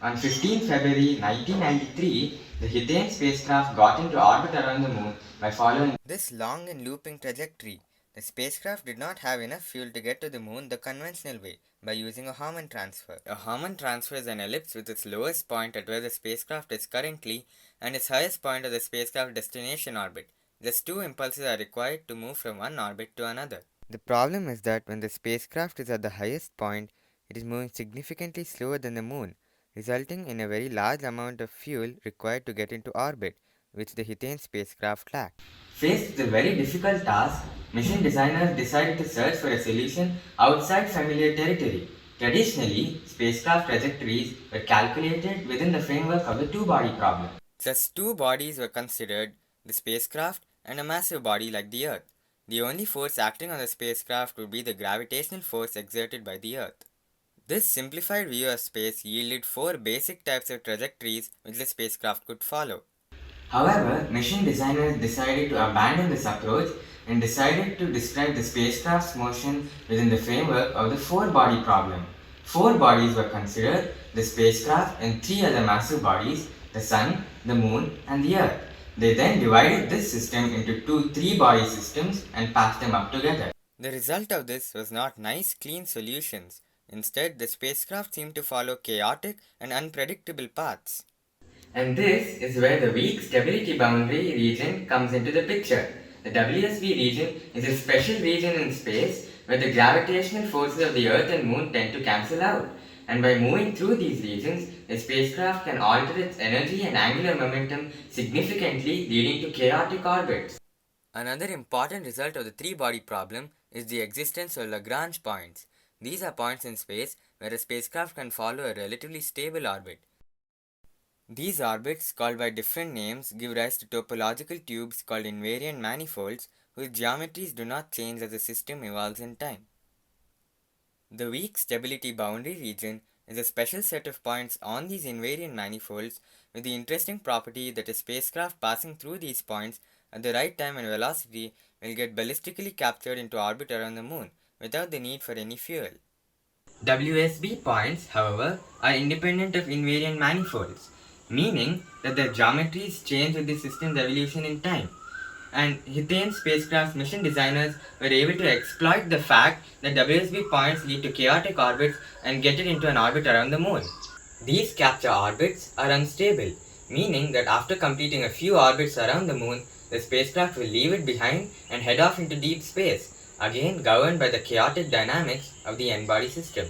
On 15 February 1993, the Hiten spacecraft got into orbit around the moon by following this long and looping trajectory. The spacecraft did not have enough fuel to get to the moon the conventional way, by using a Harmon transfer. A Harmon transfer is an ellipse with its lowest point at where the spacecraft is currently and its highest point at the spacecraft destination orbit. Just two impulses are required to move from one orbit to another. The problem is that when the spacecraft is at the highest point, it is moving significantly slower than the moon, resulting in a very large amount of fuel required to get into orbit, which the Hiten spacecraft lacked. Faced with a very difficult task, mission designers decided to search for a solution outside familiar territory. Traditionally, spacecraft trajectories were calculated within the framework of the two-body problem. Just two bodies were considered, the spacecraft and a massive body like the Earth. The only force acting on the spacecraft would be the gravitational force exerted by the Earth. This simplified view of space yielded four basic types of trajectories which the spacecraft could follow. However, mission designers decided to abandon this approach and decided to describe the spacecraft's motion within the framework of the four-body problem. Four bodies were considered: the spacecraft and three other massive bodies, the Sun, the Moon, and the Earth. They then divided this system into two three-body systems and patched them up together. The result of this was not nice, clean solutions. Instead, the spacecraft seemed to follow chaotic and unpredictable paths. And this is where the weak stability boundary region comes into the picture. The WSB region is a special region in space where the gravitational forces of the Earth and Moon tend to cancel out. And by moving through these regions, the spacecraft can alter its energy and angular momentum significantly, leading to chaotic orbits. Another important result of the three-body problem is the existence of Lagrange points. These are points in space where a spacecraft can follow a relatively stable orbit. These orbits, called by different names, give rise to topological tubes called invariant manifolds whose geometries do not change as the system evolves in time. The weak stability boundary region is a special set of points on these invariant manifolds with the interesting property that a spacecraft passing through these points at the right time and velocity will get ballistically captured into orbit around the moon without the need for any fuel. WSB points, however, are independent of invariant manifolds, meaning that their geometries change with the system's evolution in time. And Hiten spacecraft mission designers were able to exploit the fact that WSB points lead to chaotic orbits and get it into an orbit around the moon. These capture orbits are unstable, meaning that after completing a few orbits around the moon, the spacecraft will leave it behind and head off into deep space, again governed by the chaotic dynamics of the n-body system.